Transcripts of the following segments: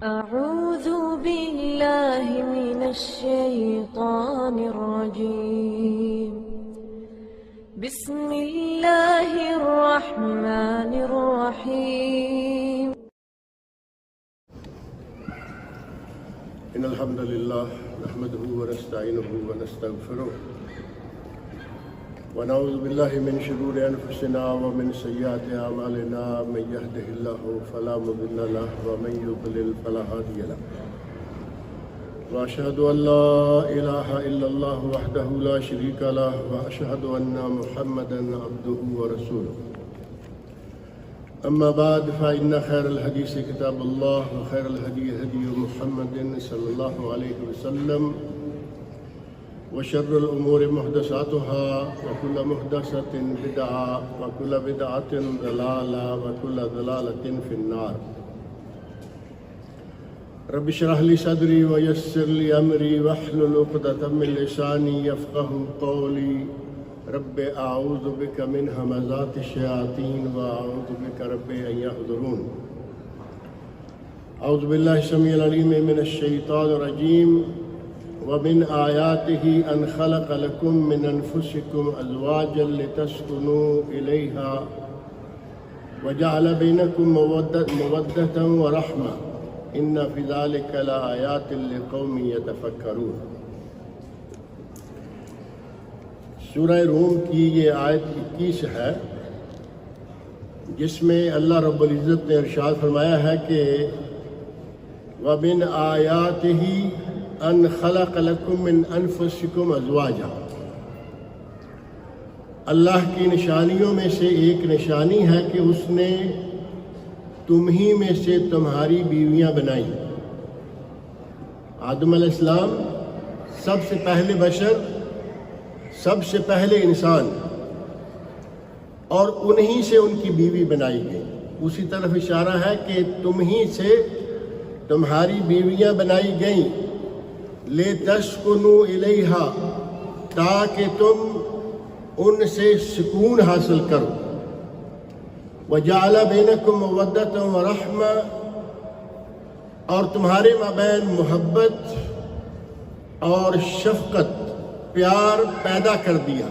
أعوذ بالله من الشيطان الرجيم. بسم الله الرحمن الرحيم. إن الحمد لله نحمده ونستعينه ونستغفره ونعوذ بالله من شرور أنفسنا ومن سيئات أعمالنا. من يهده الله فلا مضل له ومن يضلل فلا هادي له. وأشهد أن لا إله إلا الله وحده لا شريك له وأشهد أن محمدا عبده ورسوله. أما بعد فإن خير الحديث كتاب الله وخير الهدي هدي محمد صلى الله عليه وسلم وشر الأمور محدثاتها وكل محدثة بدعة وكل بدعة ضلالة وكل ضلالة في النار. رب اشرح لي صدري ويسر لي أمري واحلل عقدة من لساني يفقهوا قولي. رب أعوذ بك من همزات الشياطين وأعوذ بك رب أن يحضرون. أعوذ بالله السميع العليم من الشيطان الرجيم. ومن آياته أن خلق لكم من أنفسكم أزواجا لتسكنوا إليها وجعل بينكم مودة ورحمة إن في ذلك لآيات لقوم يتفكرون. سورہ روم کی یہ آیت 21 ہے، جس میں اللہ رب العزت نے ارشاد فرمایا ہے کہ وَمِنْ آيَاتِهِ أَنْ خَلَقَ لَكُم مِّنْ أَنفُسِكُمْ أَزْوَاجًا. اللہ کی نشانیوں میں سے ایک نشانی ہے کہ اس نے تم ہی میں سے تمہاری بیویاں بنائیں. آدم علیہ السلام سب سے پہلے بشر، سب سے پہلے انسان، اور انہی سے ان کی بیوی بنائی گئی. اسی طرف اشارہ ہے کہ تم ہی سے تمہاری بیویاں بنائی گئیں لِتَسْكُنُوا إِلَيْهَا، تاکہ تم ان سے سکون حاصل کرو. وَجَعَلَ بَيْنَكُمْ مَوَدَّةً وَرَحْمَةً، اور تمہارے مابین محبت اور شفقت، پیار پیدا کر دیا.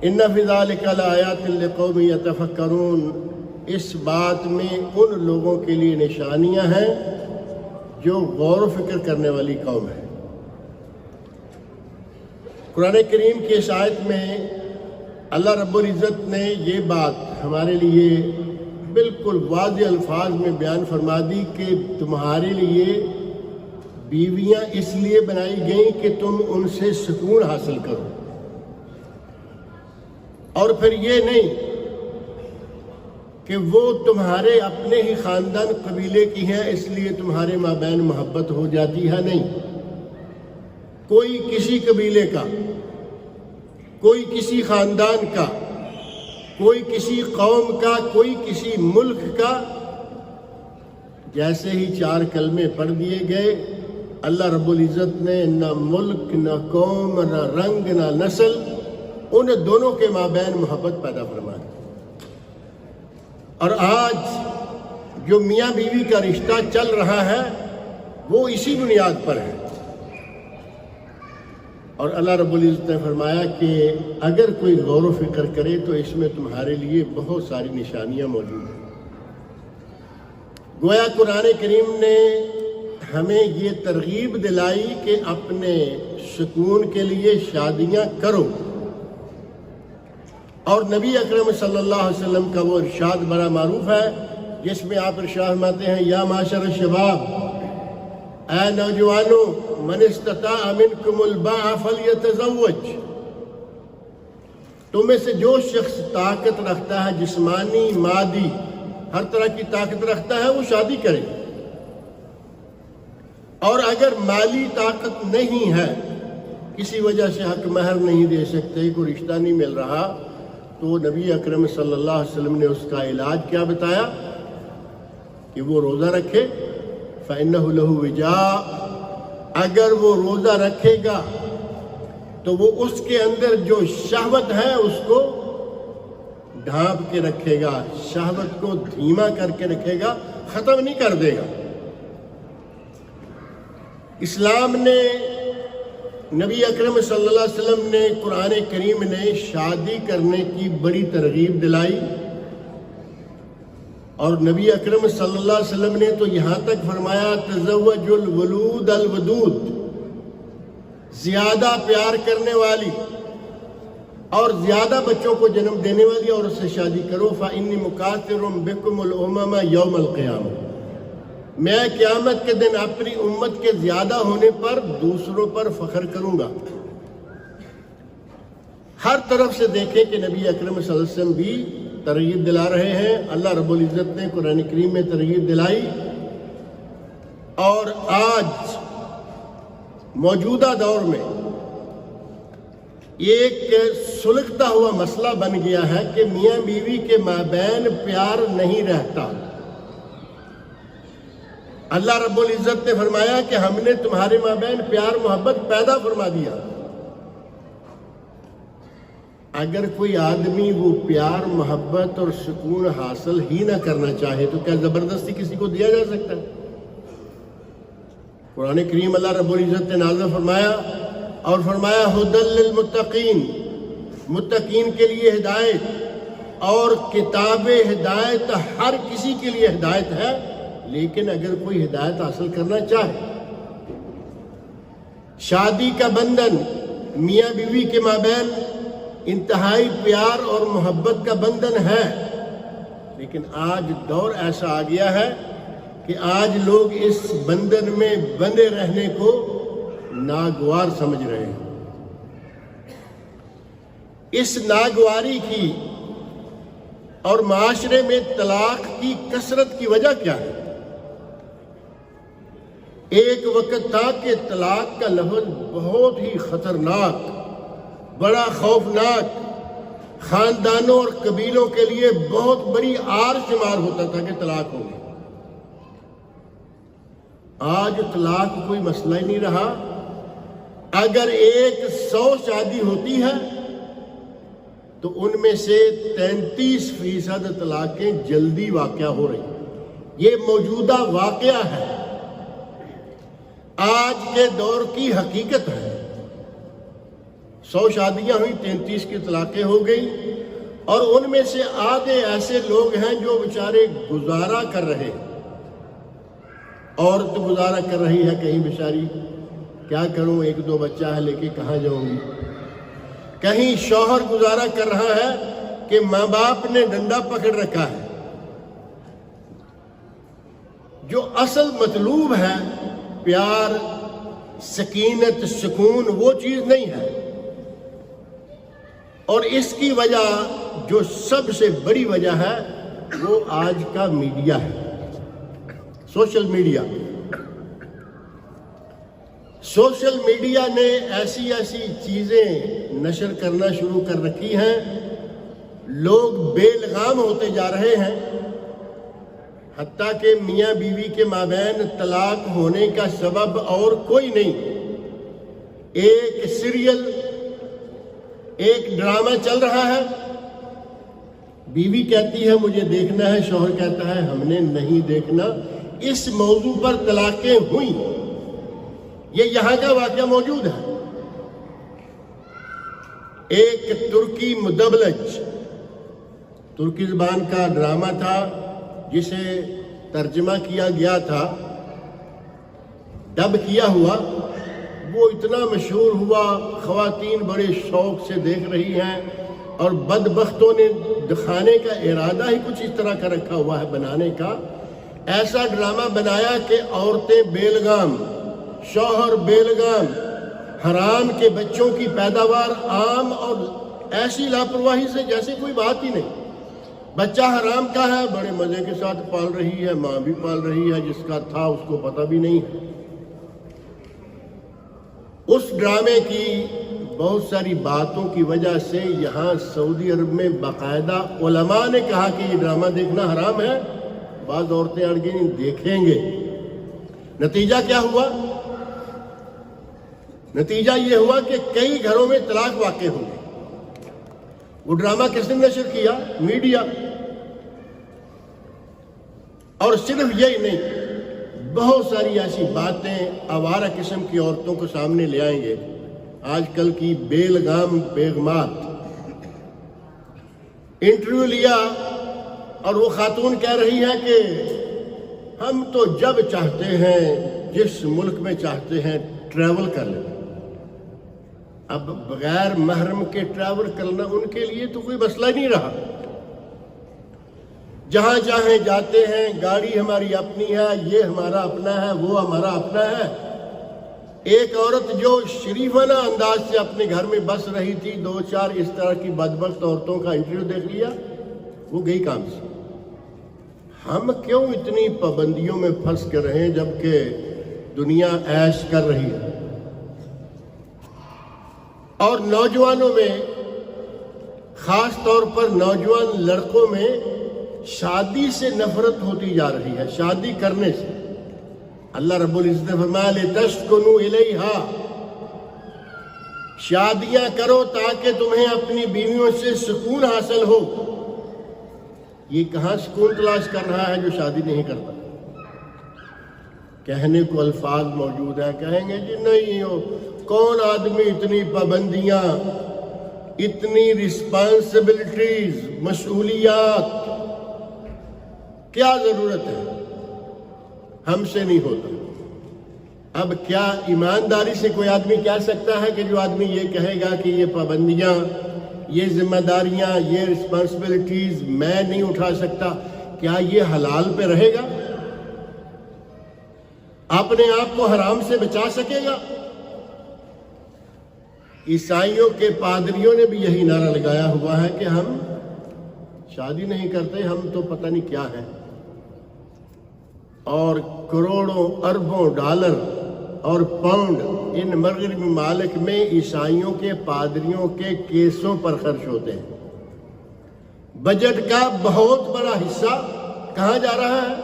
إِنَّ فِي ذَلِكَ لَآيَاتٍ لِقَوْمٍ يَتَفَكَّرُونَ. اس بات میں ان لوگوں کے لیے نشانیاں ہیں جو غور و فکر کرنے والی قوم ہے. قرآن کریم کی اس آیت میں اللہ رب العزت نے یہ بات ہمارے لیے بالکل واضح الفاظ میں بیان فرما دی کہ تمہارے لیے بیویاں اس لیے بنائی گئیں کہ تم ان سے سکون حاصل کرو. اور پھر یہ نہیں کہ وہ تمہارے اپنے ہی خاندان قبیلے کی ہیں اس لیے تمہارے مابین محبت ہو جاتی ہے. نہیں، کوئی کسی قبیلے کا، کوئی کسی خاندان کا، کوئی کسی قوم کا، کوئی کسی ملک کا، جیسے ہی 4 کلمے پڑھ دیے گئے اللہ رب العزت نے نہ ملک، نہ قوم، نہ رنگ، نہ نسل، ان دونوں کے مابین محبت پیدا فرما دی. اور آج جو میاں بیوی کا رشتہ چل رہا ہے وہ اسی بنیاد پر ہے. اور اللہ رب العزت نے فرمایا کہ اگر کوئی غور و فکر کرے تو اس میں تمہارے لیے بہت ساری نشانیاں موجود ہیں. گویا قرآن کریم نے ہمیں یہ ترغیب دلائی کہ اپنے سکون کے لیے شادیاں کرو. اور نبی اکرم صلی اللہ علیہ وسلم کا وہ ارشاد بڑا معروف ہے جس میں آپ ارشاد فرماتے ہیں یا معاشر الشباب، اے نوجوانوں، من استطاع منکم الباء فلیتزوج. تم میں سے جو شخص طاقت رکھتا ہے، جسمانی، مادی، ہر طرح کی طاقت رکھتا ہے، وہ شادی کرے. اور اگر مالی طاقت نہیں ہے، کسی وجہ سے حق مہر نہیں دے سکتے، کوئی رشتہ نہیں مل رہا، تو نبی اکرم صلی اللہ علیہ وسلم نے اس کا علاج کیا بتایا کہ وہ روزہ رکھے. فَإِنَّهُ لَهُ وِجَاءٌ، اگر وہ روزہ رکھے گا تو وہ اس کے اندر جو شہوت ہے اس کو ڈھانپ کے رکھے گا، شہوت کو دھیما کر کے رکھے گا ختم نہیں کر دے گا۔ اسلام نے، نبی اکرم صلی اللہ علیہ وسلم نے، قرآن کریم نے شادی کرنے کی بڑی ترغیب دلائی، اور نبی اکرم صلی اللہ علیہ وسلم نے تو یہاں تک فرمایا تزوج الولود الودود، زیادہ پیار کرنے والی اور زیادہ بچوں کو جنم دینے والی عورت سے شادی کرو، فإنی مکاثر بکم الامم یوم القیامہ، میں قیامت کے دن اپنی امت کے زیادہ ہونے پر دوسروں پر فخر کروں گا۔ ہر طرف سے دیکھیں کہ نبی اکرم صلی اللہ علیہ وسلم بھی ترغیب دلا رہے ہیں، اللہ رب العزت نے قرآن کریم میں ترغیب دلائی، اور آج موجودہ دور میں ایک سلگتا ہوا مسئلہ بن گیا ہے کہ میاں بیوی کے مابین پیار نہیں رہتا۔ اللہ رب العزت نے فرمایا کہ ہم نے تمہارے مابین پیار محبت پیدا فرما دیا۔ اگر کوئی آدمی وہ پیار محبت اور سکون حاصل ہی نہ کرنا چاہے تو کیا زبردستی کسی کو دیا جا سکتا ہے؟ قرآن کریم اللہ رب العزت نے نازل فرمایا اور فرمایا ھدی للمتقین، متقین کے لیے ہدایت، اور کتاب ہدایت ہر کسی کے لیے ہدایت ہے، لیکن اگر کوئی ہدایت حاصل کرنا چاہے۔ شادی کا بندھن میاں بیوی کے مابین انتہائی پیار اور محبت کا بندھن ہے، لیکن آج دور ایسا آ گیا ہے کہ آج لوگ اس بندھن میں بندھے رہنے کو ناگوار سمجھ رہے ہیں۔ اس ناگواری کی اور معاشرے میں طلاق کی کثرت کی وجہ کیا ہے؟ ایک وقت تھا کہ طلاق کا لفظ بہت ہی خطرناک، بڑا خوفناک، خاندانوں اور قبیلوں کے لیے بہت بڑی آر شمار ہوتا تھا کہ طلاق ہوگی۔ آج طلاق کوئی مسئلہ ہی نہیں رہا۔ اگر 100 شادی ہوتی ہے تو ان میں سے 33% طلاقیں جلدی واقع ہو رہی، یہ موجودہ واقعہ ہے، آج کے دور کی حقیقت ہے۔ 100 شادیاں ہوئی، 33 کی طلاقیں ہو گئی، اور ان میں سے آدھے ایسے لوگ ہیں جو بیچارے گزارا کر رہے ہیں۔ عورت گزارا کر رہی ہے کہیں بیچاری، کیا کروں، 1-2 بچہ ہے لے کے کہاں جاؤں گی۔ کہیں شوہر گزارا کر رہا ہے کہ ماں باپ نے ڈنڈا پکڑ رکھا ہے۔ جو اصل مطلوب ہے پیار، سکینت، سکون، وہ چیز نہیں ہے۔ اور اس کی وجہ جو سب سے بڑی وجہ ہے وہ آج کا میڈیا ہے، سوشل میڈیا۔ سوشل میڈیا نے ایسی چیزیں نشر کرنا شروع کر رکھی ہیں، لوگ بے لگام ہوتے جا رہے ہیں، حتیٰ کہ میاں بیوی کے مابین طلاق ہونے کا سبب اور کوئی نہیں، ایک سیریل، ایک ڈرامہ چل رہا ہے، بیوی کہتی ہے مجھے دیکھنا ہے، شوہر کہتا ہے ہم نے نہیں دیکھنا، اس موضوع پر طلاقیں ہوئیں۔ یہ یہاں کا واقعہ موجود ہے۔ ایک ترکی مدبلج، ترکی زبان کا ڈرامہ تھا جسے ترجمہ کیا گیا تھا، ڈب کیا ہوا، وہ اتنا مشہور ہوا، خواتین بڑے شوق سے دیکھ رہی ہیں، اور بدبختوں نے دکھانے کا ارادہ ہی کچھ اس طرح کا رکھا ہوا ہے بنانے کا۔ ایسا ڈرامہ بنایا کہ عورتیں بے لگام، شوہر بے لگام، حرام کے بچوں کی پیداوار عام، اور ایسی لاپرواہی سے جیسے کوئی بات ہی نہیں۔ بچہ حرام کا ہے، بڑے مزے کے ساتھ پال رہی ہے، ماں بھی پال رہی ہے، جس کا تھا اس کو پتہ بھی نہیں ہے۔ اس ڈرامے کی بہت ساری باتوں کی وجہ سے یہاں سعودی عرب میں باقاعدہ علماء نے کہا کہ یہ ڈرامہ دیکھنا حرام ہے۔ بعض عورتیں اڑ گئیں دیکھیں گے۔ نتیجہ کیا ہوا؟ نتیجہ یہ ہوا کہ کئی گھروں میں طلاق واقع ہو گئی۔ وہ ڈرامہ کس نے نشر کیا؟ میڈیا۔ اور صرف یہی نہیں، بہت ساری ایسی باتیں آوارہ قسم کی عورتوں کو سامنے لے آئیں گے. آج کل کی بے لگام بیگمات. انٹرویو لیا اور وہ خاتون کہہ رہی ہے کہ ہم تو جب چاہتے ہیں جس ملک میں چاہتے ہیں ٹریول کر لیں. اب بغیر محرم کے ٹریول کرنا ان کے لیے تو کوئی مسئلہ نہیں رہا. جہاں چاہیں جاتے ہیں، گاڑی ہماری اپنی ہے، یہ ہمارا اپنا ہے، وہ ہمارا اپنا ہے. ایک عورت جو شریفانہ انداز سے اپنے گھر میں بس رہی تھی، 2-4 اس طرح کی بدبخت عورتوں کا انٹرویو دیکھ لیا، وہ گئی کام سے. ہم کیوں اتنی پابندیوں میں پھنس کر رہے ہیں جبکہ دنیا عیش کر رہی ہے؟ اور نوجوانوں میں، خاص طور پر نوجوان لڑکوں میں شادی سے نفرت ہوتی جا رہی ہے، شادی کرنے سے. اللہ رب العزت نے فرمایا لِتَسْكُنُوا إِلَيْهَا، شادیاں کرو تاکہ تمہیں اپنی بیویوں سے سکون حاصل ہو. یہ کہاں سکون تلاش کر رہا ہے جو شادی نہیں کرتا؟ کہنے کو الفاظ موجود ہیں، کہیں گے جی نہیں ہو، کون آدمی اتنی پابندیاں، اتنی رسپانسبلٹیز، مسئولیات، کیا ضرورت ہے؟ ہم سے نہیں ہوتا. اب کیا ایمانداری سے کوئی آدمی کہہ سکتا ہے کہ جو آدمی یہ کہے گا کہ یہ پابندیاں، یہ ذمہ داریاں، یہ رسپانسبلٹیز میں نہیں اٹھا سکتا، کیا یہ حلال پہ رہے گا؟ اپنے آپ کو حرام سے بچا سکے گا؟ عیسائیوں کے پادریوں نے بھی یہی نعرہ لگایا ہوا ہے کہ ہم شادی نہیں کرتے، ہم تو پتہ نہیں کیا ہے. اور کروڑوں اربوں ڈالر اور پاؤنڈ ان مغربی ممالک میں عیسائیوں کے پادریوں کے کیسوں پر خرچ ہوتے ہیں. بجٹ کا بہت بڑا حصہ کہاں جا رہا ہے؟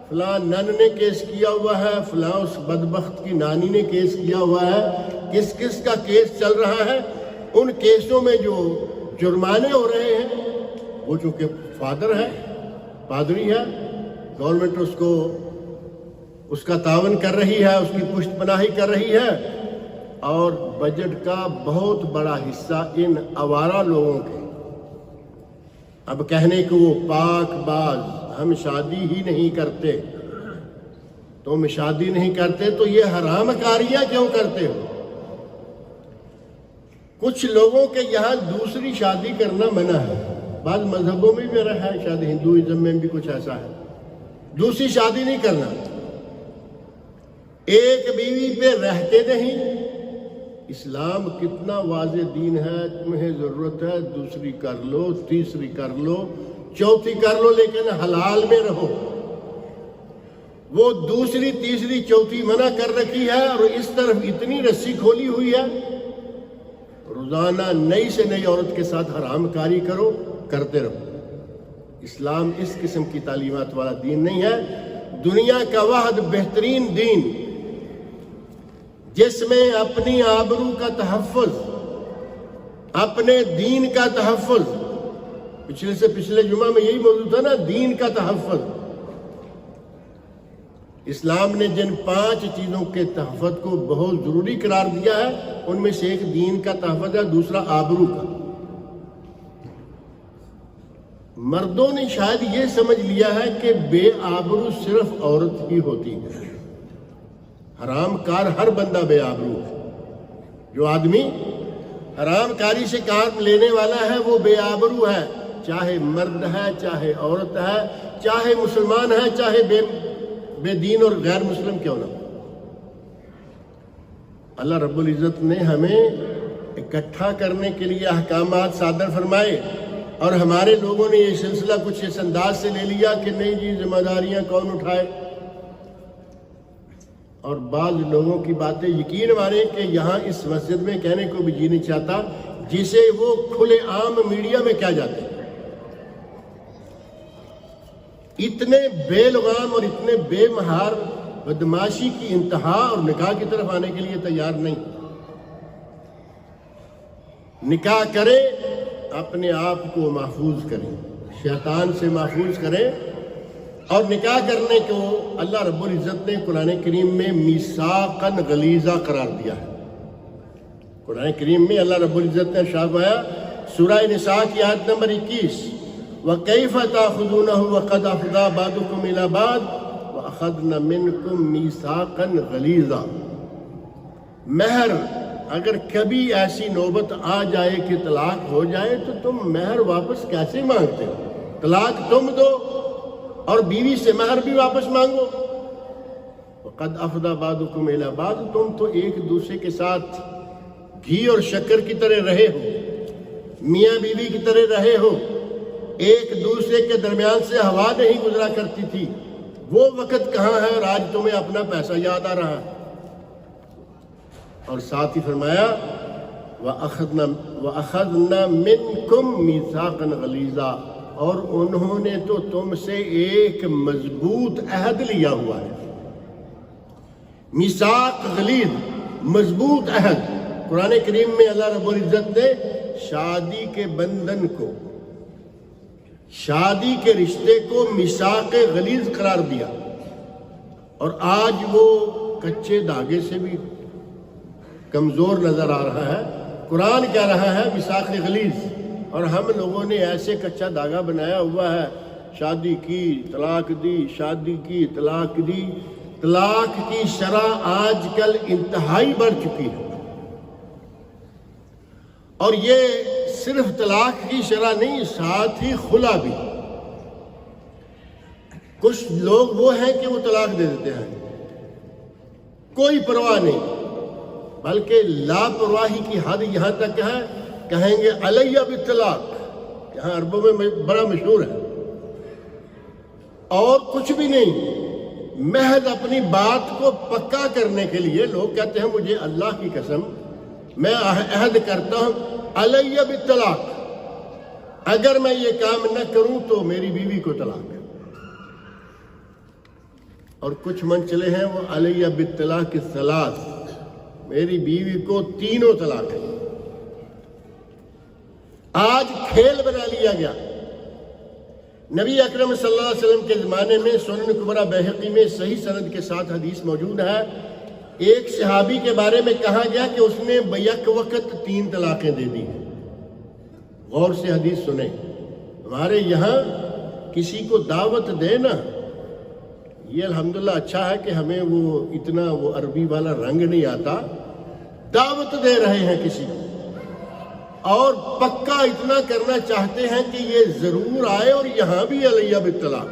فلاں نن نے کیس کیا ہوا ہے، فلاں اس بدبخت کی نانی نے کیس کیا ہوا ہے. کس کس کا کیس چل رہا ہے؟ ان کیسوں میں جو جرمانے ہو رہے ہیں، وہ چونکہ فادر ہے، پادری ہے، گورنمنٹ اس کا تعاون کر رہی ہے، اس کی پشت پناہی کر رہی ہے. اور بجٹ کا بہت بڑا حصہ ان آوارہ لوگوں کے. اب کہنے کو وہ پاک باز، ہم شادی ہی نہیں کرتے. تم شادی نہیں کرتے تو یہ حرام کاریاں کیوں کرتے ہو؟ کچھ لوگوں کے یہاں دوسری شادی کرنا منع ہے. بعض مذہبوں میں بھی رہا ہے، شاید ہندوازم میں بھی کچھ ایسا ہے، دوسری شادی نہیں کرنا. ایک بیوی پہ رہتے نہیں. اسلام کتنا واضح دین ہے، تمہیں ضرورت ہے دوسری کر لو، تیسری کر لو، چوتھی کر لو، لیکن حلال میں رہو. وہ دوسری تیسری چوتھی منع کر رکھی ہے اور اس طرف اتنی رسی کھولی ہوئی ہے، روزانہ نئی سے نئی عورت کے ساتھ حرام کاری کرو، کرتے رہو. اسلام اس قسم کی تعلیمات والا دین نہیں ہے. دنیا کا واحد بہترین دین جس میں اپنی آبرو کا تحفظ، اپنے دین کا تحفظ، پچھلے جمعہ میں یہی موضوع تھا نا، دین کا تحفظ. اسلام نے جن 5 چیزوں کے تحفظ کو بہت ضروری قرار دیا ہے، ان میں سے ایک دین کا تحفظ ہے، دوسرا آبرو کا. مردوں نے شاید یہ سمجھ لیا ہے کہ بے آبرو صرف عورت ہی ہوتی ہے. حرام کار ہر بندہ بے آبرو ہے. جو آدمی حرام کاری سے کام لینے والا ہے وہ بے آبرو ہے، چاہے مرد ہے، چاہے عورت ہے، چاہے مسلمان ہے، چاہے بے دین اور غیر مسلم کیوں نہ. اللہ رب العزت نے ہمیں اکٹھا کرنے کے لیے احکامات صادر فرمائے، اور ہمارے لوگوں نے یہ سلسلہ کچھ اس انداز سے لے لیا کہ نہیں جی ذمہ داریاں کون اٹھائے. اور بعض لوگوں کی باتیں یقین مانیں کہ یہاں اس مسجد میں کہنے کو بھی جی نہیں چاہتا، جسے وہ کھلے عام میڈیا میں کیا جاتے ہیں. اتنے بے لگام اور اتنے بے مہار بدماشی کی انتہا اور نکاح کی طرف آنے کے لیے تیار نہیں. نکاح کریں، اپنے آپ کو محفوظ کریں، شیطان سے محفوظ کریں، اور نکاح کرنے کو اللہ رب العزت نے قرآن کریم میں میثاقاً غلیظہ قرار دیا ہے۔ قرآن کریم میں اللہ رب العزت نے ارشاد فرمایا سورہ نساء کی آیت نمبر 21 وَكَيْفَ تَأْخُذُونَهُ وَقَدْ أَفْضَىٰ بَعْضُكُمْ إِلَىٰ بَعْضٍ وَأَخَذْنَ مِنْكُمْ مِيثَاقًا غَلِيظًا۔ مہر اگر کبھی ایسی نوبت آ جائے کہ طلاق ہو جائے تو تم مہر واپس کیسے مانگتے ہو؟ طلاق تم دو اور بیوی سے مہر بھی واپس مانگو۔ وَقَدْ أَفْضَىٰ بَعْضُكُمْ إِلَىٰ بَعْضٍ، تم تو ایک دوسرے کے ساتھ گھی اور شکر کی طرح رہے ہو، میاں بیوی کی طرح رہے ہو، ایک دوسرے کے درمیان سے ہوا نہیں گزرا کرتی تھی، وہ وقت کہاں ہے اور آج تمہیں اپنا پیسہ یاد آ رہا ہے؟ اور ساتھ ہی فرمایا وَأَخَذْنَا مِنْكُمْ مِيثَاقًا غَلِيظًا، اور انہوں نے تو تم سے ایک مضبوط عہد لیا ہوا ہے۔ میثاق غلیظ، مضبوط عہد۔ قرآن کریم میں اللہ رب العزت نے شادی کے بندھن کو، شادی کے رشتے کو میثاق غلیظ قرار دیا، اور آج وہ کچے دھاگے سے بھی کمزور نظر آ رہا ہے۔ قرآن کہہ رہا ہے میثاق غلیظ، اور ہم لوگوں نے ایسے کچا دھاگا بنایا ہوا ہے، شادی کی طلاق دی، شادی کی طلاق دی۔ طلاق کی شرح آج کل انتہائی بڑھ چکی ہے، اور یہ صرف طلاق کی شرح نہیں، ساتھ ہی خلا بھی۔ کچھ لوگ وہ ہیں کہ وہ طلاق دے دیتے ہیں، کوئی پرواہ نہیں، بلکہ لاپرواہی کی حد یہاں تک ہے کہیں گے علیہ بالطلاق، یہاں عربوں میں بڑا مشہور ہے، اور کچھ بھی نہیں، محض اپنی بات کو پکا کرنے کے لیے لوگ کہتے ہیں مجھے اللہ کی قسم میں عہد کرتا ہوں علیہ بالطلاق، اگر میں یہ کام نہ کروں تو میری بیوی کو طلاق۔ اور کچھ منچلے ہیں وہ علیہ بالطلاق الثلاث، میری بیوی کو تینوں طلاق ہے۔ آج کھیل بنا لیا گیا۔ نبی اکرم صلی اللہ علیہ وسلم کے زمانے میں سنن کبریٰ بیہقی میں صحیح سند کے ساتھ حدیث موجود ہے، ایک صحابی کے بارے میں کہا گیا کہ اس نے بیک وقت 3 طلاقیں دے دی ہیں۔ غور سے حدیث سنیں، ہمارے یہاں کسی کو دعوت دے نا، یہ الحمدللہ اچھا ہے کہ ہمیں وہ اتنا وہ عربی والا رنگ نہیں آتا، دعوت دے رہے ہیں کسی کو، اور پکا اتنا کرنا چاہتے ہیں کہ یہ ضرور آئے، اور یہاں بھی علیہ بالطلاق،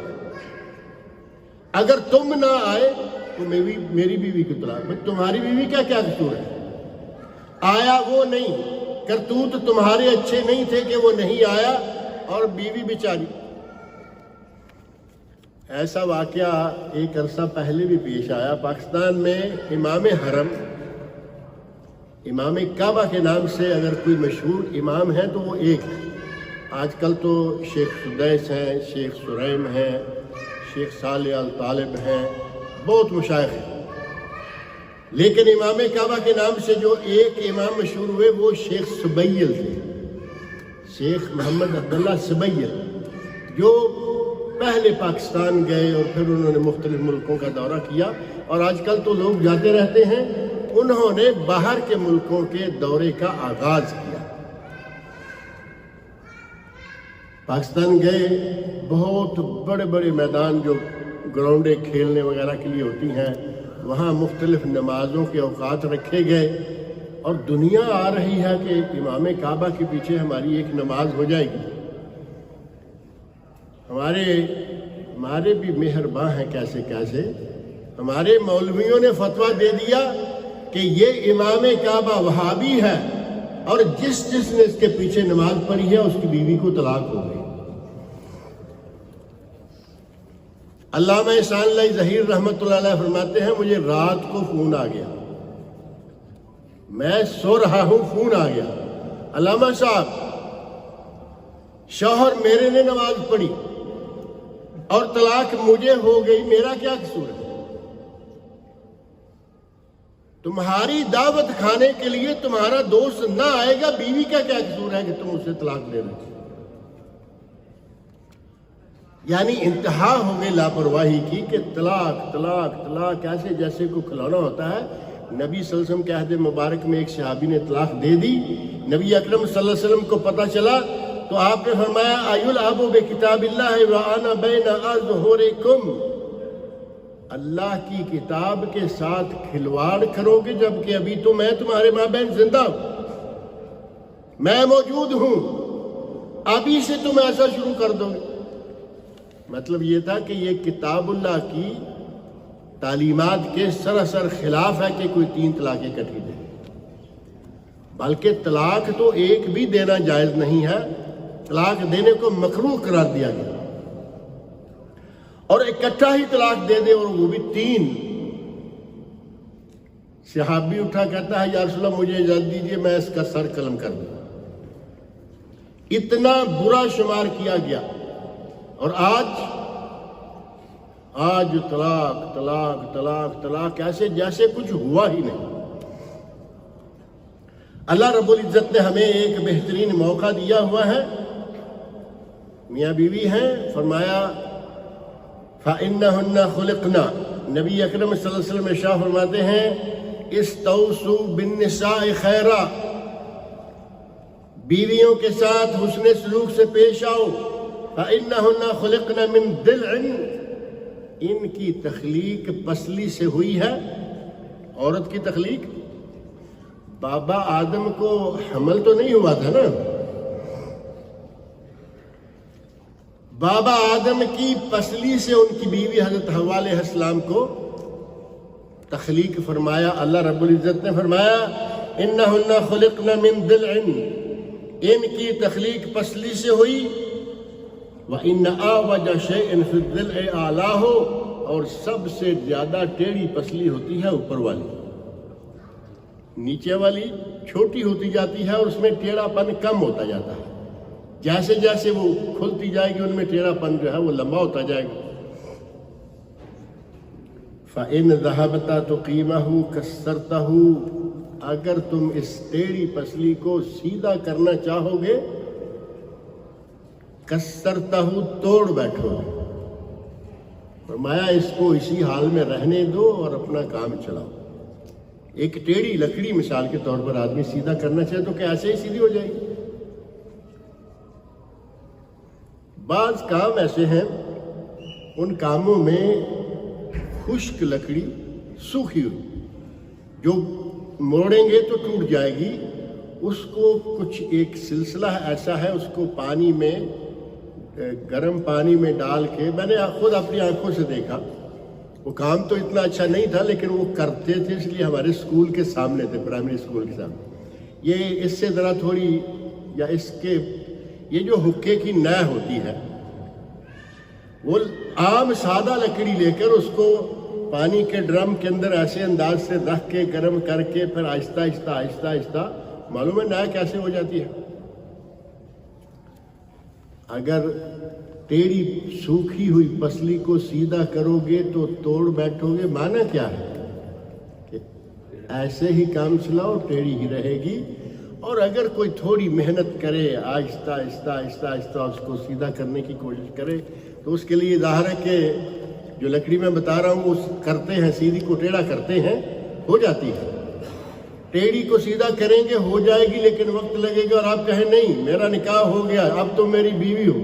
اگر تم نہ آئے تو میری بیوی کی طلاق۔ تمہاری بیوی کا کیا قصور ہے؟ آیا وہ نہیں، کرتوت تمہارے اچھے نہیں تھے کہ وہ نہیں آیا، اور بیوی بیچاری۔ ایسا واقعہ ایک عرصہ پہلے بھی پیش آیا پاکستان میں۔ امام حرم، امام کعبہ کے نام سے اگر کوئی مشہور امام ہے تو وہ ایک ہے۔ آج کل تو شیخ سدیس ہیں، شیخ سریم ہیں، شیخ صالح الطالب ہیں، بہت مشائخ ہیں، لیکن امام کعبہ کے نام سے جو ایک امام مشہور ہوئے وہ شیخ سبیل تھے، شیخ محمد عبداللہ سبیل، جو پہلے پاکستان گئے اور پھر انہوں نے مختلف ملکوں کا دورہ کیا، اور آج کل تو لوگ جاتے رہتے ہیں۔ انہوں نے باہر کے ملکوں کے دورے کا آغاز کیا، پاکستان گئے، بہت بڑے بڑے میدان جو گراؤنڈیں کھیلنے وغیرہ کے لیے ہوتی ہیں، وہاں مختلف نمازوں کے اوقات رکھے گئے، اور دنیا آ رہی ہے کہ امام کعبہ کے پیچھے ہماری ایک نماز ہو جائے گی۔ ہمارے بھی مہرباں ہیں کیسے کیسے، ہمارے مولویوں نے فتویٰ دے دیا کہ یہ امام کعبہ وہابی ہے، اور جس نے اس کے پیچھے نماز پڑھی ہے اس کی بیوی کو طلاق ہو گئی۔ علامہ احسان اللہ ظہیر رحمۃ اللہ علیہ فرماتے ہیں مجھے رات کو فون آ گیا، میں سو رہا ہوں، فون آ گیا، علامہ صاحب شوہر میرے نے نماز پڑھی اور طلاق مجھے ہو گئی، میرا کیا قصور ہے؟ تمہاری دعوت کھانے کے لیے تمہارا دوست نہ آئے گا، بیوی کا کیا قصور ہے کہ تم اسے طلاق دے رہے؟ یعنی انتہا ہو گئی لاپرواہی کی کہ طلاق طلاق طلاق ایسے جیسے کو کھلونا ہوتا ہے۔ نبی صلی اللہ علیہ وسلم کے عہد مبارک میں ایک صحابی نے طلاق دے دی، نبی اکرم صلی اللہ علیہ وسلم کو پتہ چلا تو آپ نے فرمایا ایلعب بکتاب اللہ وانا بین اظہرکم، اللہ کی کتاب کے ساتھ کھلواڑ کرو گے جبکہ ابھی تو میں تمہارے مابین زندہ ہوں، میں موجود ہوں، ابھی سے تم ایسا شروع کر دو گے۔ مطلب یہ تھا کہ یہ کتاب اللہ کی تعلیمات کے سراسر خلاف ہے کہ کوئی 3 طلاقیں اکٹھی دے، بلکہ طلاق تو ایک بھی دینا جائز نہیں ہے، طلاق دینے کو مکروہ قرار دیا گیا، اور اکٹھا ہی طلاق دے دے اور وہ بھی 3۔ صحابی اٹھا کہتا ہے یا رسول اللہ مجھے اجازت دیجیے میں اس کا سر قلم کر دوں۔ اتنا برا شمار کیا گیا، اور آج طلاق طلاق طلاق طلاق ایسے جیسے کچھ ہوا ہی نہیں۔ اللہ رب العزت نے ہمیں ایک بہترین موقع دیا ہوا ہے، میاں بیوی ہیں، فرمایا فَإِنَّهُنَّ خُلِقْنَا، نبی اکرم صلی اللہ علیہ وسلم ارشاد فرماتے ہیں اِسْتَوْصُوا بِالنِّسَاءِ خَيْرًا، بیویوں کے ساتھ حسن سلوک سے پیش آؤ۔ فَإِنَّهُنَّ خُلِقْنَ مِن ضِلْعٍ، ان کی تخلیق پسلی سے ہوئی ہے۔ عورت کی تخلیق، بابا آدم کو حمل تو نہیں ہوا تھا نا، بابا آدم کی پسلی سے ان کی بیوی حضرت حوا علیہ السلام کو تخلیق فرمایا۔ اللہ رب العزت نے فرمایا اِنَّهُنَّ خُلِقْنَ مِن ضِلْعٍ، ان کی تخلیق پسلی سے ہوئی۔ وَإِنَّ أَعْوَجَ شَيْءٍ فِي الضِّلْعِ أَعْلَاهُ، اور سب سے زیادہ ٹیڑھی پسلی ہوتی ہے اوپر والی، نیچے والی چھوٹی ہوتی جاتی ہے اور اس میں ٹیڑھا پن کم ہوتا جاتا ہے، جیسے جیسے وہ کھلتی جائے گی ان میں ٹیڑھا پن جو ہے وہ لمبا ہوتا جائے گا۔ فَإِنْ ذَهَبْتَ تُقِيمَهُ كَسَّرْتَهُ، اگر تم اس ٹیڑھی پسلی کو سیدھا کرنا چاہو گے، کسرتہ توڑ بیٹھو گے، فرمایا اس کو اسی حال میں رہنے دو اور اپنا کام چلاؤ۔ ایک ٹیڑھی لکڑی مثال کے طور پر آدمی سیدھا کرنا چاہے تو کہ ایسے ہی سیدھی ہو جائے گی۔ بعض کام ایسے ہیں ان کاموں میں خشک لکڑی سوکھی ہوئی جو موڑیں گے تو ٹوٹ جائے گی، اس کو کچھ ایک سلسلہ ایسا ہے، اس کو پانی میں گرم پانی میں ڈال کے، میں نے خود اپنی آنکھوں سے دیکھا، وہ کام تو اتنا اچھا نہیں تھا لیکن وہ کرتے تھے اس لیے ہمارے اسکول کے سامنے تھے، پرائمری اسکول کے سامنے۔ یہ اس سے ذرا تھوڑی، یا اس کے یہ جو حکے کی نہ ہوتی ہے، وہ عام سادہ لکڑی لے کر اس کو پانی کے ڈرم کے اندر ایسے انداز سے رکھ کے گرم کر کے پھر آہستہ آہستہ آہستہ آہستہ، معلوم ہے نہ کیسے ہو جاتی ہے۔ اگر ٹیڑھی سوکھی ہوئی پسلی کو سیدھا کرو گے تو توڑ بیٹھو گے، معنی کیا ہے کہ ایسے ہی کام چلاؤ، ٹیڑھی ہی رہے گی۔ اور اگر کوئی تھوڑی محنت کرے، آہستہ آہستہ آہستہ آہستہ اس کو سیدھا کرنے کی کوشش کرے، تو اس کے لیے ظاہر ہے کہ جو لکڑی میں بتا رہا ہوں وہ کرتے ہیں، سیدھی کو ٹیڑھا کرتے ہیں، ہو جاتی ہے۔ ٹیڑھی کو سیدھا کریں گے ہو جائے گی، لیکن وقت لگے گا اور آپ کہیں نہیں میرا نکاح ہو گیا، اب تو میری بیوی ہو۔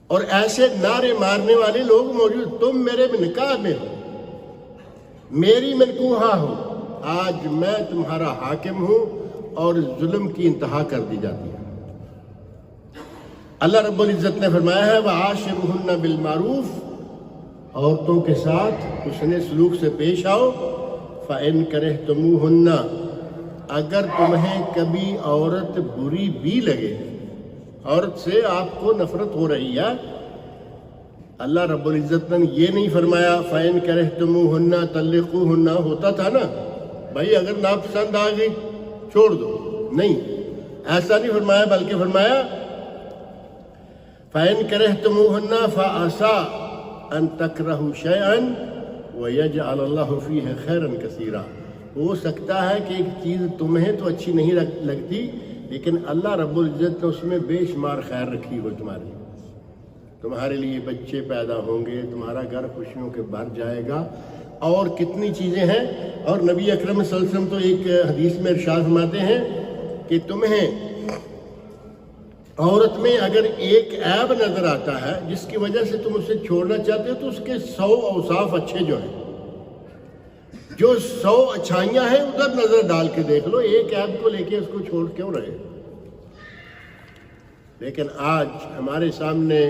اور ایسے نعرے مارنے والے لوگ موجود، تم میرے نکاح میں ہو، میری منکوحہ ہو، آج میں تمہارا حاکم ہوں، اور ظلم کی انتہا کر دی جاتی ہے۔ اللہ رب العزت نے فرمایا ہے وَعَاشِرُهُنَّ بِالْمَعْرُوفِ، عورتوں کے ساتھ حسن سلوک سے پیش آؤ۔ فَإِن كَرِهْتُمُوهُنَّ، اگر تمہیں کبھی عورت بری بھی لگے، عورت سے آپ کو نفرت ہو رہی ہے، اللہ رب العزت نے یہ نہیں فرمایا فَإِن كَرِهْتُمُوهُنَّ طَلِّقُوهُنَّ، ہوتا تھا نا بھائی اگر ناپسند آ گئی چھوڑ دو، نہیں ایسا نہیں فرمایا، بلکہ فرمایا فَإِن كَرِهْتُمُوهُنَّ فَعَسَىٰ أَن تَكْرَهُوا شَيْئًا وَيَجْعَلَ اللَّهُ فِيهِ خَيْرًا كَثِيرًا، ہو سکتا ہے کہ ایک چیز تمہیں تو اچھی نہیں لگتی لیکن اللہ رب العزت نے اس میں بے شمار خیر رکھی ہو تمہارے لیے بچے پیدا ہوں گے، تمہارا گھر خوشیوں کے بھر جائے گا، اور کتنی چیزیں ہیں۔ اور نبی اکرم صلی اللہ علیہ وسلم تو ایک حدیث میں ارشاد فرماتے ہیں کہ تمہیں عورت میں اگر ایک عیب نظر آتا ہے جس کی وجہ سے تم اسے چھوڑنا چاہتے ہو تو اس کے 100 اوصاف اچھے جو ہیں، جو 100 اچھائیاں ہیں ادھر نظر ڈال کے دیکھ لو، ایک عیب کو لے کے اس کو چھوڑ کیوں رہے۔ لیکن آج ہمارے سامنے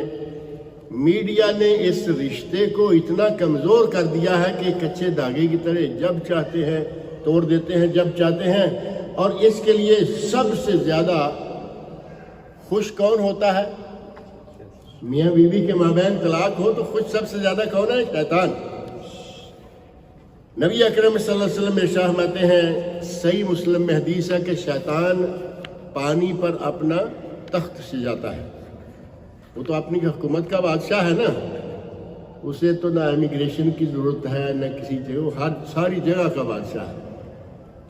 میڈیا نے اس رشتے کو اتنا کمزور کر دیا ہے کہ کچے دھاگے کی طرح جب چاہتے ہیں توڑ دیتے ہیں، جب چاہتے ہیں۔ اور اس کے لیے سب سے زیادہ خوش کون ہوتا ہے؟ میاں بیوی کے مابین طلاق ہو تو خوش سب سے زیادہ کون ہے؟ شیطان۔ نبی اکرم صلی اللہ علیہ وسلم ارشاد فرماتے ہیں، صحیح مسلم میں حدیث ہے کہ شیطان پانی پر اپنا تخت سجاتا ہے۔ وہ تو اپنی حکومت کا بادشاہ ہے نا، اسے تو نہ امیگریشن کی ضرورت ہے نہ کسی جگہ، وہ ہر ساری جگہ کا بادشاہ ہے۔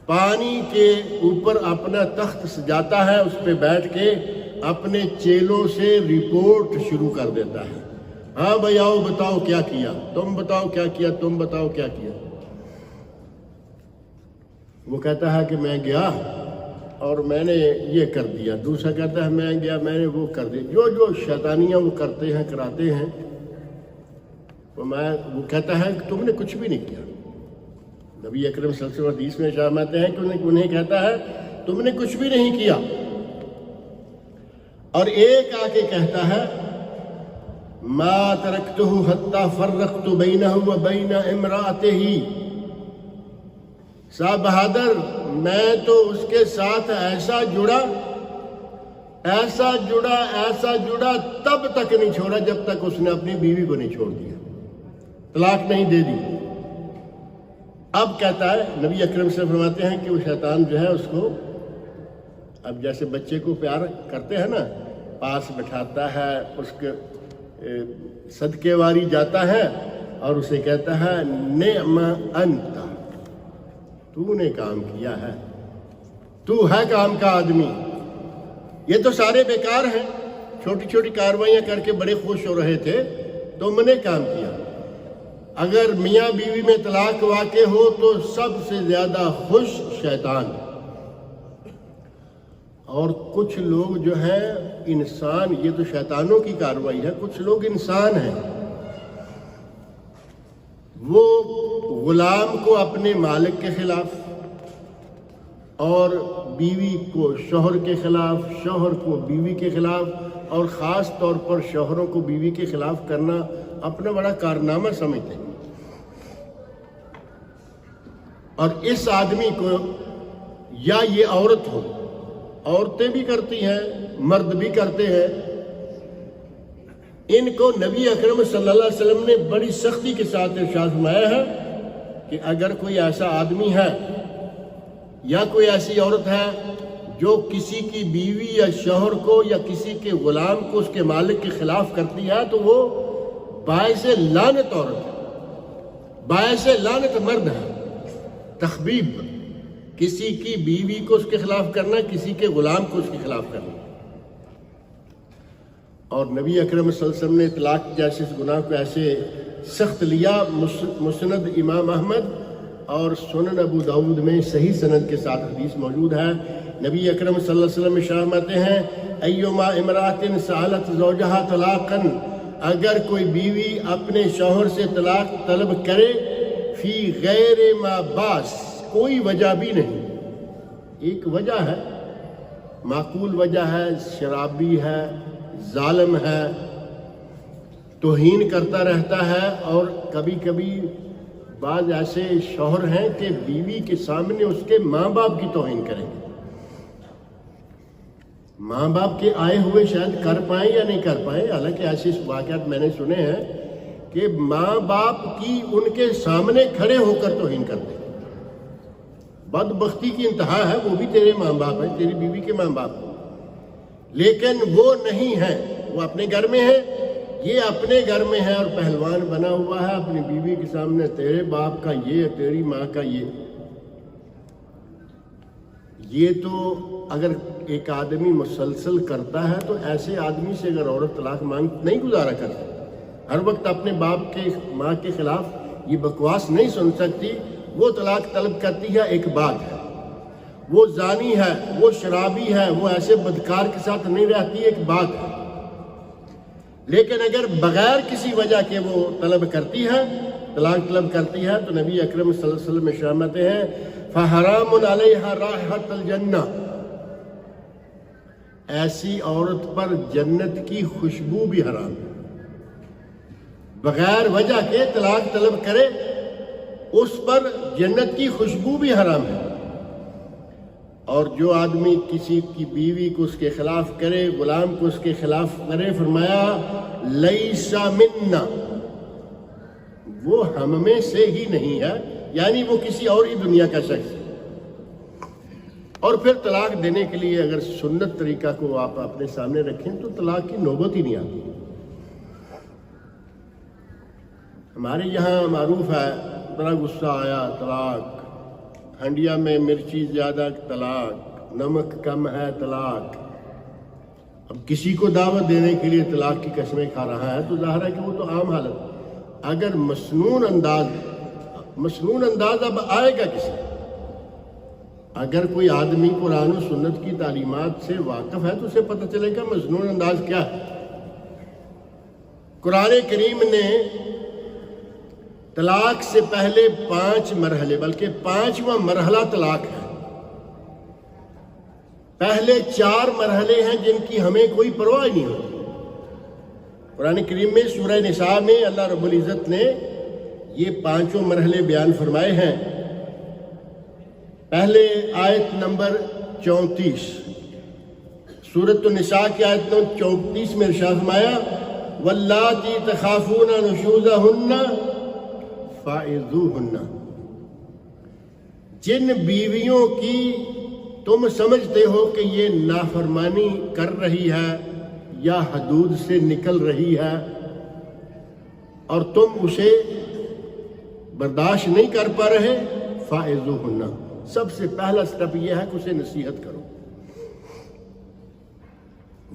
پانی کے اوپر اپنا تخت سجاتا ہے، اس پہ بیٹھ کے اپنے چیلوں سے رپورٹ شروع کر دیتا ہے۔ ہاں بھائی آؤ بتاؤ کیا کیا، تم بتاؤ کیا کیا، تم بتاؤ کیا کیا۔ وہ کہتا ہے کہ میں گیا اور میں نے یہ کر دیا، دوسرا کہتا ہے میں گیا میں نے وہ کر دیا، جو شیطانیاں وہ کرتے ہیں کراتے ہیں، وہ کہتا ہے کہ تم نے کچھ بھی نہیں کیا۔ نبی اکرم صلی اللہ علیہ وسلم حدیث میں فرماتے ہیں کہ انہیں کہتا ہے تم نے کچھ بھی نہیں کیا، اور ایک آ کے کہتا ہے ما ترکتہ حتی فرقت بینہ و بین امرأتہ، صاحب بہادر میں تو اس کے ساتھ ایسا جڑا تب تک نہیں چھوڑا جب تک اس نے اپنی بیوی کو نہیں چھوڑ دیا، طلاق نہیں دے دی۔ اب کہتا ہے نبی اکرم سے فرماتے ہیں کہ وہ شیطان جو ہے اس کو، اب جیسے بچے کو پیار کرتے ہیں نا، پاس بٹھاتا ہے، اس کے صدقے واری جاتا ہے اور اسے کہتا ہے نعم انت، تو نے کام کیا ہے، تو ہے کام کا آدمی۔ یہ تو سارے بیکار ہیں، چھوٹی چھوٹی کاروائیاں کر کے بڑے خوش ہو رہے تھے، تم نے کام کیا۔ اگر میاں بیوی میں طلاق واقع ہو تو سب سے زیادہ خوش شیطان۔ اور کچھ لوگ جو ہیں انسان، یہ تو شیطانوں کی کاروائی ہے، کچھ لوگ انسان ہیں، وہ غلام کو اپنے مالک کے خلاف اور بیوی کو شوہر کے خلاف، شوہر کو بیوی کے خلاف، اور خاص طور پر شوہروں کو بیوی کے خلاف کرنا اپنا بڑا کارنامہ سمجھتے ہیں۔ اور اس آدمی کو، یا یہ عورت ہو، عورتیں بھی کرتی ہیں مرد بھی کرتے ہیں، ان کو نبی اکرم صلی اللہ علیہ وسلم نے بڑی سختی کے ساتھ ارشاد فرمایا ہے کہ اگر کوئی ایسا آدمی ہے یا کوئی ایسی عورت ہے جو کسی کی بیوی یا شوہر کو یا کسی کے غلام کو اس کے مالک کے خلاف کرتی ہے تو وہ باعث لعنت عورت ہے، باعث لعنت مرد ہے۔ تخبیب، کسی کی بیوی کو اس کے خلاف کرنا، کسی کے غلام کو اس کے خلاف کرنا۔ اور نبی اکرم صلی اللہ علیہ وسلم نے طلاق جیسے اس گناہ کو ایسے سخت لیا۔ مسند امام احمد اور سنن ابو داود میں صحیح سند کے ساتھ حدیث موجود ہے۔ نبی اکرم صلی اللہ علیہ وسلم ارشاد فرماتے ہیں ایما امرأۃ سألت زوجہا طلاقا، اگر کوئی بیوی اپنے شوہر سے طلاق طلب کرے فی غیر ما باس، کوئی وجہ بھی نہیں، ایک وجہ ہے، معقول وجہ ہے، شرابی ہے، ظالم ہے، توہین کرتا رہتا ہے، اور کبھی کبھی بعض ایسے شوہر ہیں کہ بیوی کے سامنے اس کے ماں باپ کی توہین کریں گے، ماں باپ کے آئے ہوئے شاید کر پائیں یا نہیں کر پائیں، حالانکہ ایسے واقعات میں نے سنے ہیں کہ ماں باپ کی ان کے سامنے کھڑے ہو کر توہین کرتے ہیں۔ بدبختی کی انتہا ہے، وہ بھی تیرے ماں باپ ہیں، تیری بیوی کے ماں باپ ہیں، لیکن وہ نہیں ہیں، وہ اپنے گھر میں ہے، یہ اپنے گھر میں ہے اور پہلوان بنا ہوا ہے اپنی بیوی کے سامنے، تیرے باپ کا یہ، تیری ماں کا یہ تو اگر ایک آدمی مسلسل کرتا ہے تو ایسے آدمی سے اگر عورت طلاق مانگ نہیں گزارا کرتی، ہر وقت اپنے باپ کے ماں کے خلاف یہ بکواس نہیں سن سکتی، وہ طلاق طلب کرتی ہے ایک بات ہے، وہ زانی ہے، وہ شرابی ہے، وہ ایسے بدکار کے ساتھ نہیں رہتی، ایک بات ہے۔ لیکن اگر بغیر کسی وجہ کے وہ طلب کرتی ہے، طلاق طلب کرتی ہے، تو نبی اکرم صلی اللہ علیہ وسلم ارشاد ہیں فَحَرَامٌ عَلَيْهَا رَائِحَةَ الْجَنَّةِ، ایسی عورت پر جنت کی خوشبو بھی حرام ہے۔ بغیر وجہ کے طلاق طلب کرے اس پر جنت کی خوشبو بھی حرام ہے۔ اور جو آدمی کسی کی بیوی کو اس کے خلاف کرے، غلام کو اس کے خلاف کرے، فرمایا لیس منا، وہ ہم میں سے ہی نہیں ہے، یعنی وہ کسی اور ہی دنیا کا شخص ہے۔ اور پھر طلاق دینے کے لیے اگر سنت طریقہ کو آپ اپنے سامنے رکھیں تو طلاق کی نوبت ہی نہیں آتی۔ ہمارے یہاں معروف ہے، بڑا غصہ آیا طلاق، ہنڈیا میں مرچی زیادہ طلاق، نمک کم ہے طلاق۔ اب کسی کو دعوت دینے کے لیے طلاق کی قسمیں کھا رہا ہے تو ظاہر ہے کہ وہ تو عام حالت۔ اگر مسنون انداز اب آئے گا کسی، اگر کوئی آدمی قرآن و سنت کی تعلیمات سے واقف ہے تو اسے پتہ چلے گا مسنون انداز کیا ہے۔ قرآن کریم نے طلاق سے پہلے 5 مرحلے، بلکہ 5واں مرحلہ طلاق ہے۔ پہلے 4 مرحلے ہیں جن کی ہمیں کوئی پرواہ نہیں ہوتی۔ قرآن کریم میں سورہ نساء میں اللہ رب العزت نے یہ 5 مرحلے بیان فرمائے ہیں۔ پہلے آیت نمبر 34 سورۃ النساء کی آیت نمبر 34 میں ارشاد فرمایا واللاتی تخافون نشوزہن فاعذوہن، جن بیویوں کی تم سمجھتے ہو کہ یہ نافرمانی کر رہی ہے یا حدود سے نکل رہی ہے اور تم اسے برداشت نہیں کر پا رہے، فاعذوہن، سب سے پہلا سٹیپ یہ ہے کہ اسے نصیحت کرو،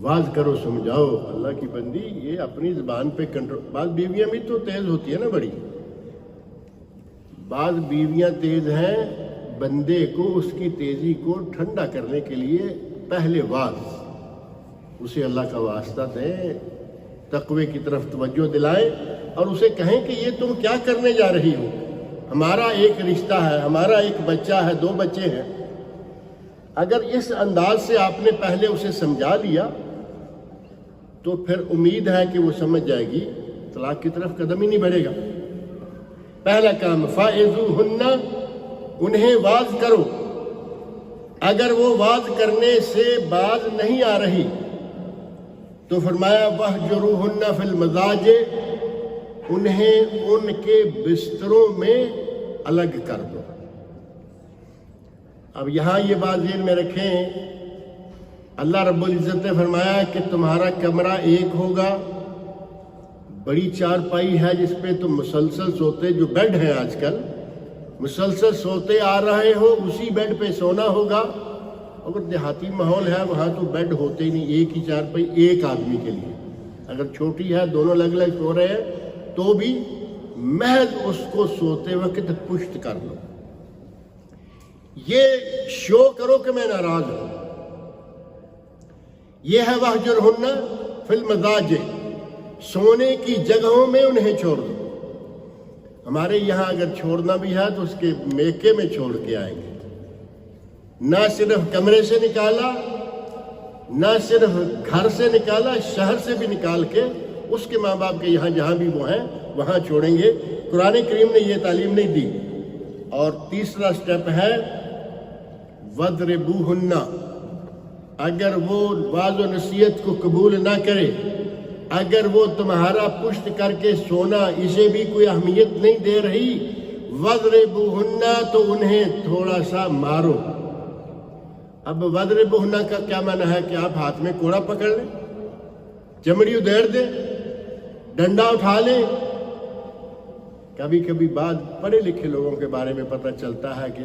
واز کرو، سمجھاؤ۔ اللہ کی بندی یہ اپنی زبان پہ کنٹرول، بعض بیویاں بھی تو تیز ہوتی ہے نا، بڑی بعض بیویاں تیز ہیں، بندے کو اس کی تیزی کو ٹھنڈا کرنے کے لیے پہلے واز، اسے اللہ کا واسطہ دیں، تقوی کی طرف توجہ دلائیں اور اسے کہیں کہ یہ تم کیا کرنے جا رہی ہو، ہمارا ایک رشتہ ہے، ہمارا ایک بچہ ہے، 2 بچے ہیں۔ اگر اس انداز سے آپ نے پہلے اسے سمجھا لیا تو پھر امید ہے کہ وہ سمجھ جائے گی، طلاق کی طرف قدم ہی نہیں بڑھے گا۔ پہلا کام فاعذوہن، انہیں واز کرو۔ اگر وہ واز کرنے سے باز نہیں آ رہی تو فرمایا وَاہْجُرُوهُنَّ فِي الْمَضَاجِعِ، انہیں ان کے بستروں میں الگ کر دو۔ اب یہاں یہ بات ذہن میں رکھیں، اللہ رب العزت نے فرمایا کہ تمہارا کمرہ ایک ہوگا، بڑی چارپائی ہے جس پہ تم مسلسل سوتے، جو بیڈ ہیں آج کل مسلسل سوتے آ رہے ہو، اسی بیڈ پہ سونا ہوگا۔ اگر دیہاتی ماحول ہے وہاں تو بیڈ ہوتے ہی نہیں، ایک ہی چارپائی ایک آدمی کے لیے، اگر چھوٹی ہے دونوں الگ الگ سو رہے ہیں تو بھی محض اس کو سوتے وقت پشت کر لو، یہ شو کرو کہ میں ناراض ہوں۔ یہ ہے وَاہْجُرْهُنَّ فِي الْمَضَاجِعِ، سونے کی جگہوں میں انہیں چھوڑ دو۔ ہمارے یہاں اگر چھوڑنا بھی ہے تو اس کے میکے میں چھوڑ کے آئیں گے، نہ صرف کمرے سے نکالا، نہ صرف گھر سے نکالا، شہر سے بھی نکال کے اس کے ماں باپ کے یہاں جہاں بھی وہ ہیں وہاں چھوڑیں گے۔ قرآن کریم نے یہ تعلیم نہیں دی۔ اور تیسرا سٹیپ ہے وَاضْرِبُوهُنَّ، اگر وہ واز و نصیحت کو قبول نہ کرے، اگر وہ تمہارا پشت کر کے سونا اسے بھی کوئی اہمیت نہیں دے رہی، وَاضْرِبُوهُنَّ، تو انہیں تھوڑا سا مارو۔ اب وَاضْرِبُوهُنَّ کا کیا معنی ہے کہ آپ ہاتھ میں کوڑا پکڑ لیں، چمڑی ادھیڑ دیں، ڈنڈا اٹھا لیں۔ کبھی کبھی بعض پڑھے لکھے لوگوں کے بارے میں پتہ چلتا ہے کہ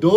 2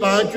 5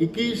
21।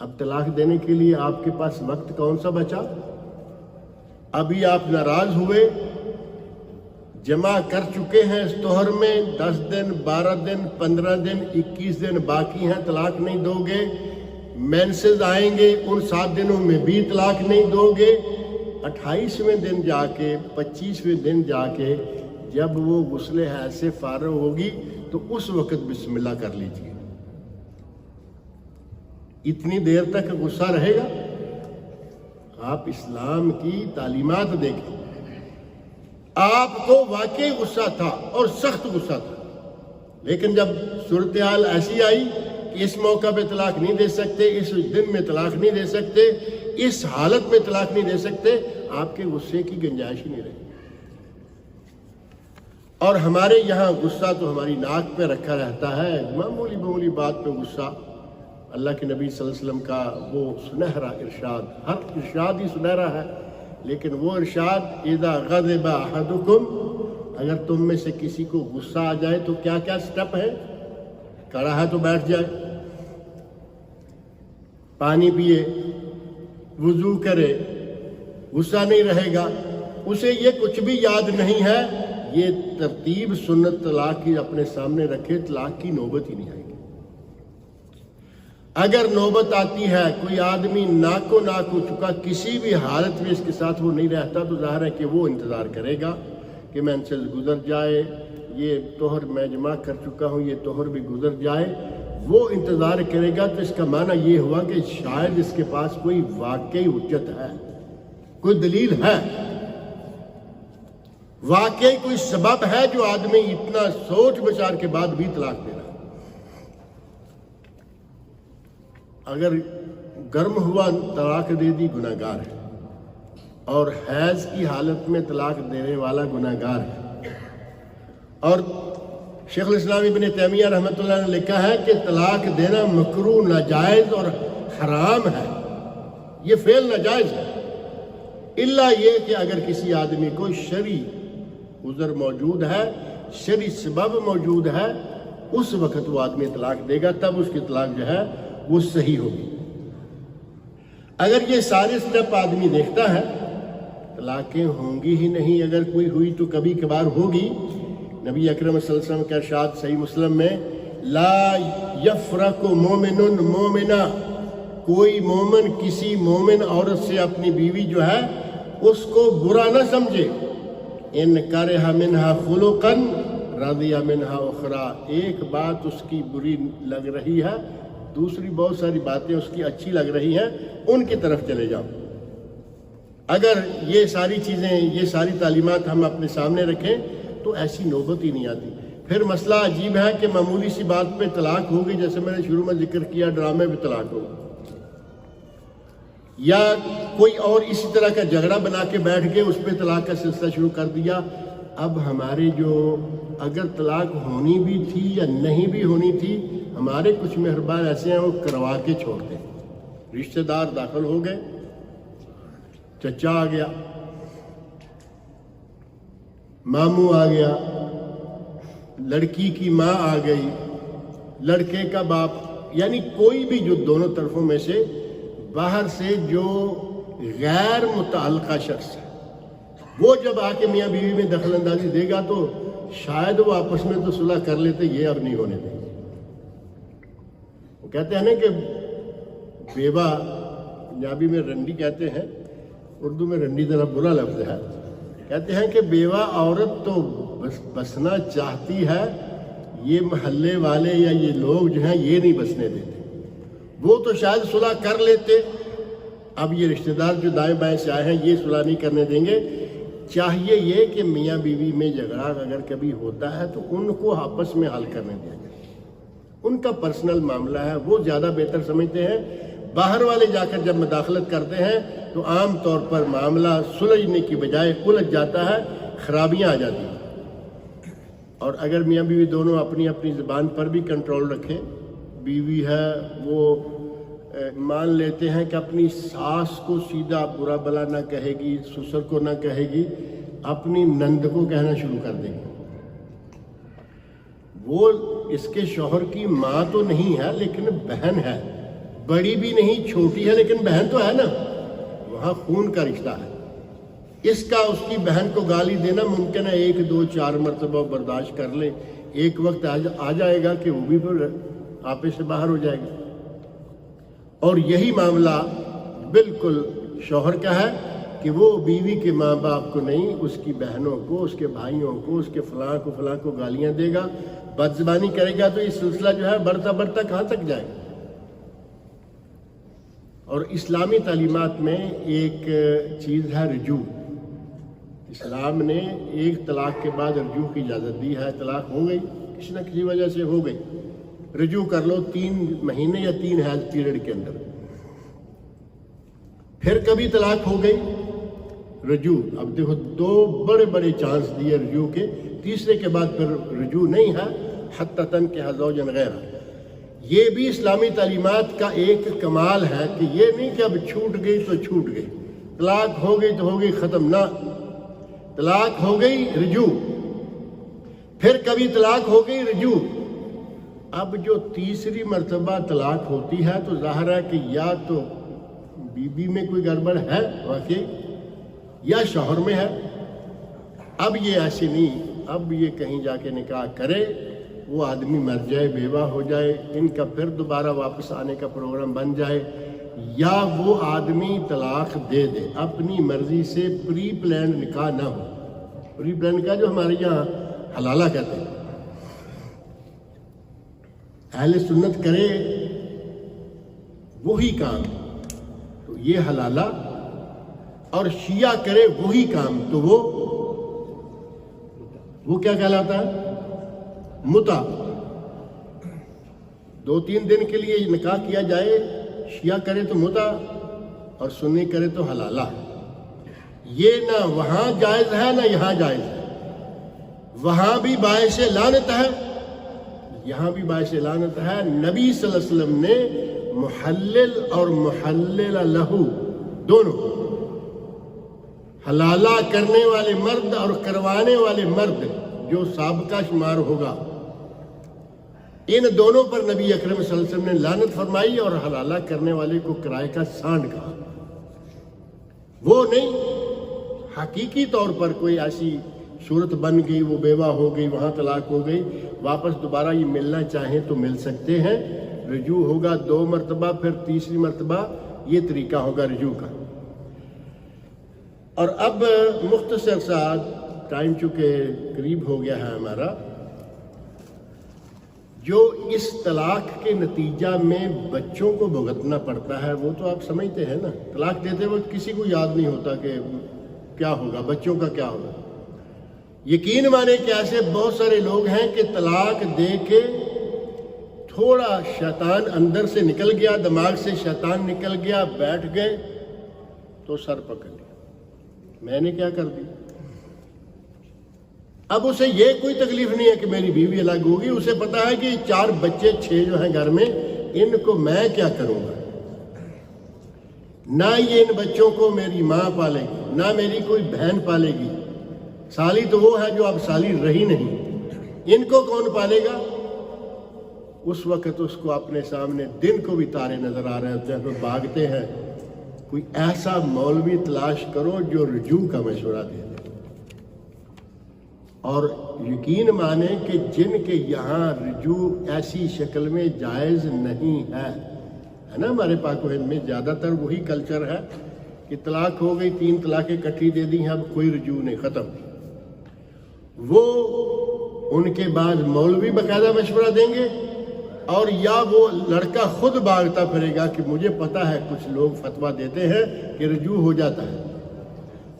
اب طلاق دینے کے لیے آپ کے پاس وقت کون سا بچا؟ ابھی آپ ناراض ہوئے، جمع کر چکے ہیں اس توہر میں 10 دن 12 دن 15 دن 21 دن باقی ہیں، طلاق نہیں دو گے، مینسز آئیں گے ان 7 دنوں میں بھی طلاق نہیں دو گے، 28ویں دن جا کے 25ویں دن جا کے جب وہ غسل حیض سے فارغ ہوگی تو اس وقت بسم اللہ کر لیجیے۔ اتنی دیر تک غصہ رہے گا؟ آپ اسلام کی تعلیمات دیکھیں، آپ کو واقعی غصہ تھا اور سخت غصہ تھا، لیکن جب صورتحال ایسی آئی کہ اس موقع پہ طلاق نہیں دے سکتے، اس دن میں طلاق نہیں دے سکتے، اس حالت میں طلاق نہیں دے سکتے، آپ کے غصے کی گنجائش ہی نہیں رہی۔ اور ہمارے یہاں غصہ تو ہماری ناک پہ رکھا رہتا ہے، معمولی بات پہ غصہ۔ اللہ کے نبی صلی اللہ علیہ وسلم کا وہ سنہرا ارشاد، ہر ارشاد ہی سنہرا ہے، لیکن وہ ارشاد اذا غضب احدکم، اگر تم میں سے کسی کو غصہ آ جائے تو کیا کیا سٹیپ ہے؟ کھڑا ہے تو بیٹھ جائے، پانی پیے، وضو کرے، غصہ نہیں رہے گا، اسے یہ کچھ بھی یاد نہیں ہے، یہ ترتیب سنت طلاق کی اپنے سامنے رکھے، طلاق کی نوبت ہی نہیں آئے گی۔ اگر نوبت آتی ہے، کوئی آدمی ناکو ناک ہو چکا، کسی بھی حالت میں اس کے ساتھ وہ نہیں رہتا، تو ظاہر ہے کہ وہ انتظار کرے گا کہ میں ان سے گزر جائے، یہ توہر میں جمع کر چکا ہوں، یہ توہر بھی گزر جائے، وہ انتظار کرے گا۔ تو اس کا معنی یہ ہوا کہ شاید اس کے پاس کوئی واقعی حجت ہے، کوئی دلیل ہے، واقعی کوئی سبب ہے جو آدمی اتنا سوچ بچار کے بعد بھی طلاق دے رہا ہے۔ اگر گرم ہوا طلاق دے دی، گناہگار ہے، اور حیض کی حالت میں طلاق دینے والا گناہگار ہے۔ اور شیخ الاسلام ابن تیمیہ رحمۃ اللہ نے لکھا ہے کہ طلاق دینا مکروہ، ناجائز اور حرام ہے، یہ فعل ناجائز ہے، الا یہ کہ اگر کسی آدمی کو شرعی عذر موجود ہے، شرعی سبب موجود ہے، اس وقت وہ آدمی طلاق دے گا، تب اس کی طلاق جو ہے وہ صحیح ہوگی۔ اگر یہ سارے سٹیپ آدمی دیکھتا ہے، طلاقیں ہوں گی ہی نہیں، اگر کوئی ہوئی تو کبھی کبھار ہوگی۔ نبی اکرم صلی اللہ علیہ وسلم کا ارشاد صحیح مسلم میں، لا یفرق مومن مومنہ، کوئی مومن کسی مومن عورت سے اپنی بیوی جو ہے اس کو برا نہ سمجھے، ان کرہ منہا خلقا رضی منہا اخرى، ایک بات اس کی بری لگ رہی ہے، دوسری بہت ساری باتیں اس کی اچھی لگ رہی ہیں، ان کی طرف چلے جاؤ۔ اگر یہ ساری چیزیں، یہ ساری تعلیمات ہم اپنے سامنے رکھیں تو ایسی نوبت ہی نہیں آتی۔ پھر مسئلہ عجیب ہے کہ معمولی سی بات پہ طلاق ہوگی، جیسے میں نے شروع میں ذکر کیا، ڈرامے پہ طلاق ہوگی، یا کوئی اور اسی طرح کا جھگڑا بنا کے بیٹھ کے اس پہ طلاق کا سلسلہ شروع کر دیا۔ اب ہمارے جو اگر طلاق ہونی بھی تھی یا نہیں بھی ہونی تھی، ہمارے کچھ مہربان ایسے ہیں وہ کروا کے چھوڑتے ہیں۔ رشتہ دار داخل ہو گئے، چچا آ گیا، ماموں آ گیا، لڑکی کی ماں آ گئی، لڑکے کا باپ، یعنی کوئی بھی جو دونوں طرفوں میں سے باہر سے جو غیر متعلقہ شخص ہے، وہ جب آ کے میاں بیوی میں دخل اندازی دے گا تو شاید وہ آپس میں تو صلح کر لیتے، یہ اب نہیں ہونے دیں گے۔ وہ کہتے ہیں نا کہ بیوہ، پنجابی میں رنڈی کہتے ہیں، اردو میں رنڈی ذرا برا لفظ ہے، کہتے ہیں کہ بیوہ عورت تو بسنا چاہتی ہے، یہ محلے والے یا یہ لوگ جو ہیں یہ نہیں بسنے دیتے، وہ تو شاید صلح کر لیتے، اب یہ رشتہ دار جو دائیں بائیں سے آئے ہیں یہ صلح نہیں کرنے دیں گے۔ چاہیے یہ کہ میاں بیوی میں جھگڑا اگر کبھی ہوتا ہے تو ان کو آپس میں حل کرنے دیا جائے، ان کا پرسنل معاملہ ہے، وہ زیادہ بہتر سمجھتے ہیں۔ باہر والے جا کر جب مداخلت کرتے ہیں تو عام طور پر معاملہ سلجھنے کی بجائے الجھ جاتا ہے، خرابیاں آ جاتی ہیں۔ اور اگر میاں بیوی دونوں اپنی اپنی زبان پر بھی کنٹرول رکھیں، بیوی ہے وہ مان لیتے ہیں کہ اپنی ساس کو سیدھا برا بلا نہ کہے گی، سسر کو نہ کہے گی، اپنی نند کو کہنا شروع کر دے گی۔ وہ اس کے شوہر کی ماں تو نہیں ہے لیکن بہن ہے، بڑی بھی نہیں چھوٹی ہے لیکن بہن تو ہے نا, وہاں خون کا رشتہ ہے. اس کا اس کی بہن کو گالی دینا ممکن ہے 1 2 4 مرتبہ برداشت کر لے, ایک وقت آ جائے گا کہ وہ بھی پھر آپے سے باہر ہو جائے گا. اور یہی معاملہ بالکل شوہر کا ہے کہ وہ بیوی کے ماں باپ کو نہیں, اس کی بہنوں کو, اس کے بھائیوں کو, اس کے فلاں کو گالیاں دے گا, بد زبانی کرے گا, تو یہ سلسلہ جو ہے بڑھتا کہاں تک جائے گا. اور اسلامی تعلیمات میں ایک چیز ہے رجوع. اسلام نے ایک طلاق کے بعد رجوع کی اجازت دی ہے. طلاق ہو گئی, کسی نہ کسی وجہ سے ہو گئی, رجوع کر لو 3 مہینے یا 3 ہیلتھ پیریڈ کے اندر. پھر کبھی طلاق ہو گئی, رجوع. اب دیکھو 2 بڑے چانس دیے رجوع کے, تیسرے کے بعد پھر رجوع نہیں ہے, حتی تنکح زوجا غیرہ. یہ بھی اسلامی تعلیمات کا ایک کمال ہے کہ یہ نہیں کہ اب چھوٹ گئی تو چھوٹ گئی, طلاق ہو گئی تو ہو گئی, ختم نہ. طلاق ہو گئی رجوع, پھر کبھی طلاق ہو گئی رجوع. اب جو تیسری مرتبہ طلاق ہوتی ہے تو ظاہر ہے کہ یا تو بیوی میں کوئی گڑبڑ ہے واقعی, یا شوہر میں ہے. اب یہ ایسی نہیں, اب یہ کہیں جا کے نکاح کرے, وہ آدمی مر جائے, بیوہ ہو جائے, ان کا پھر دوبارہ واپس آنے کا پروگرام بن جائے, یا وہ آدمی طلاق دے دے اپنی مرضی سے, پری پلانڈ نکاح نہ ہو. پری پلانڈ نکاح جو ہمارے یہاں حلالہ کہتے ہیں, اہل سنت کرے وہی کام تو یہ حلالہ, اور شیعہ کرے وہی کام تو وہ کیا کہلاتا ہے, متع. 2-3 دن کے لیے نکاح کیا جائے, شیعہ کرے تو متع اور سنی کرے تو حلالہ. یہ نہ وہاں جائز ہے نہ یہاں جائز ہے. وہاں بھی باعث لعنت ہے, یہاں بھی باعث لعنت ہے. نبی صلی اللہ علیہ وسلم نے محلل اور محلل لہو دونوں, حلالہ کرنے والے مرد اور کروانے والے مرد جو سابقہ شمار ہوگا, ان دونوں پر نبی اکرم صلی اللہ علیہ وسلم نے لعنت فرمائی اور حلالہ کرنے والے کو کرائے کا سانڈ کہا. وہ نہیں حقیقی طور پر کوئی ایسی صورت بن گئی, وہ بیوہ ہو گئی, وہاں طلاق ہو گئی, واپس دوبارہ یہ ملنا چاہیں تو مل سکتے ہیں. رجوع ہوگا 2 مرتبہ, پھر تیسری مرتبہ یہ طریقہ ہوگا رجوع کا. اور اب مختصر سا ٹائم چونکہ قریب ہو گیا ہے ہمارا, جو اس طلاق کے نتیجہ میں بچوں کو بھگتنا پڑتا ہے وہ تو آپ سمجھتے ہیں نا. طلاق دیتے وقت کسی کو یاد نہیں ہوتا کہ کیا ہوگا, بچوں کا کیا ہوگا. یقین مانے کہ ایسے بہت سارے لوگ ہیں کہ طلاق دے کے تھوڑا شیطان اندر سے نکل گیا, دماغ سے شیطان نکل گیا, بیٹھ گئے تو سر پکڑ لیا, میں نے کیا کر دی. اب اسے یہ کوئی تکلیف نہیں ہے کہ میری بیوی الگ ہوگی, اسے پتا ہے کہ 4 بچے 6 جو ہیں گھر میں, ان کو میں کیا کروں گا. نہ یہ ان بچوں کو میری ماں پالے گی, نہ میری کوئی بہن پالے گی. سالی تو وہ ہے جو اب سالی رہی نہیں, ان کو کون پالے گا. اس وقت اس کو اپنے سامنے دن کو بھی تارے نظر آ رہے ہوتے ہیں, تو بھاگتے ہیں. کوئی ایسا مولوی تلاش کرو جو رجوع کا مشورہ دے دے. اور یقین مانے کہ جن کے یہاں رجوع ایسی شکل میں جائز نہیں ہے نا, ہمارے پاک و ہند میں زیادہ تر وہی کلچر ہے کہ طلاق ہو گئی, 3 طلاقیں اکٹھی دے دی ہیں, اب کوئی رجوع نہیں, ختم. وہ ان کے بعد مولوی باقاعدہ مشورہ دیں گے, اور یا وہ لڑکا خود بھاگتا پھرے گا کہ مجھے پتا ہے کچھ لوگ فتویٰ دیتے ہیں کہ رجوع ہو جاتا ہے.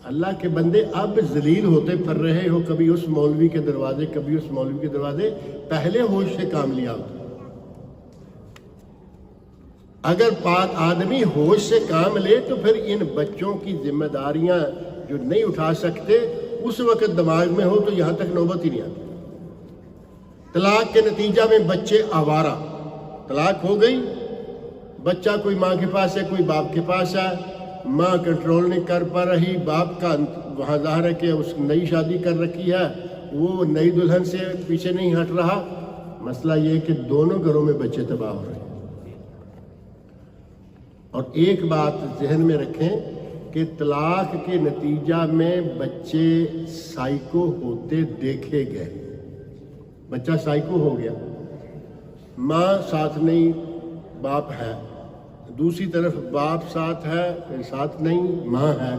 اللہ کے بندے اب ذلیل ہوتے پھر رہے ہو, کبھی اس مولوی کے دروازے, کبھی اس مولوی کے دروازے. پہلے ہوش سے کام لیا ہوتا. اگر پاک آدمی ہوش سے کام لے تو پھر ان بچوں کی ذمہ داریاں جو نہیں اٹھا سکتے اس وقت دماغ میں ہو تو یہاں تک نوبت ہی نہیں آتی. طلاق کے نتیجہ میں بچے آوارہ, طلاق ہو گئی, بچہ کوئی ماں کے پاس ہے, کوئی باپ کے پاس ہے, ماں کنٹرول نہیں کر پا رہی, باپ کا وہاں ظاہر ہے کہ اس نئی شادی کر رکھی ہے, وہ نئی دلہن سے پیچھے نہیں ہٹ رہا. مسئلہ یہ ہے کہ دونوں گھروں میں بچے تباہ ہو رہے ہیں. اور ایک بات ذہن میں رکھیں کہ طلاق کے نتیجہ میں بچے سائیکو ہوتے دیکھے گئے. بچہ سائیکو ہو گیا، ماں ساتھ نہیں باپ ہے، دوسری طرف باپ ساتھ ہے پھر ساتھ نہیں ماں ہے.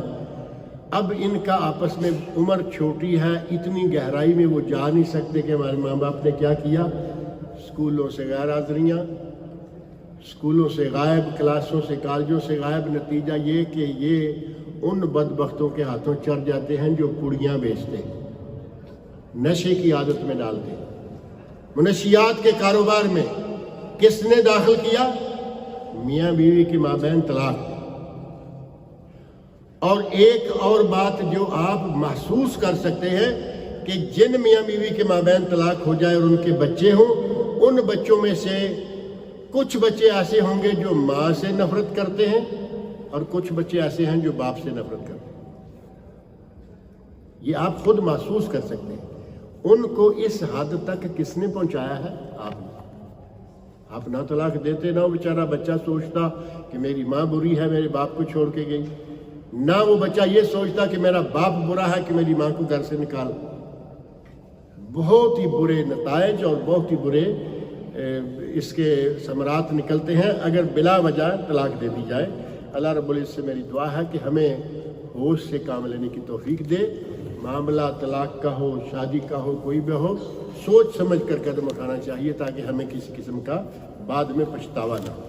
اب ان کا آپس میں عمر چھوٹی ہے، اتنی گہرائی میں وہ جا نہیں سکتے کہ ہمارے ماں باپ نے کیا کیا. اسکولوں سے غیر حاضریاں، اسکولوں سے غائب، کلاسوں سے کالجوں سے غائب. نتیجہ یہ کہ یہ ان بدبختوں کے ہاتھوں چڑھ جاتے ہیں جو پوڑیاں بیچتے ہیں، نشے کی عادت میں ڈالتے ہیں. منشیات کے کاروبار میں کس نے داخل کیا؟ میاں بیوی کے مابین طلاق. اور ایک اور بات جو آپ محسوس کر سکتے ہیں کہ جن میاں بیوی کے مابین طلاق ہو جائے اور ان کے بچے ہوں، ان بچوں میں سے کچھ بچے ایسے ہوں گے جو ماں سے نفرت کرتے ہیں اور کچھ بچے ایسے ہیں جو باپ سے نفرت کرتے ہیں. یہ آپ خود محسوس کر سکتے ہیں. ان کو اس حد تک کس نے پہنچایا ہے؟ آپ نہ طلاق دیتے، نہ وہ بیچارہ بچہ سوچتا کہ میری ماں بری ہے میرے باپ کو چھوڑ کے گئی، نہ وہ بچہ یہ سوچتا کہ میرا باپ برا ہے کہ میری ماں کو گھر سے نکال. بہت ہی برے نتائج اور بہت ہی برے اس کے ثمرات نکلتے ہیں اگر بلا وجہ طلاق دے دی جائے. اللہ رب العزت سے میری دعا ہے کہ ہمیں ہوش سے کام لینے کی توفیق دے. معاملہ طلاق کا ہو، شادی کا ہو، کوئی بھی ہو، سوچ سمجھ کر قدم اٹھانا چاہیے تاکہ ہمیں کسی قسم کا بعد میں پچھتاوا نہ ہو.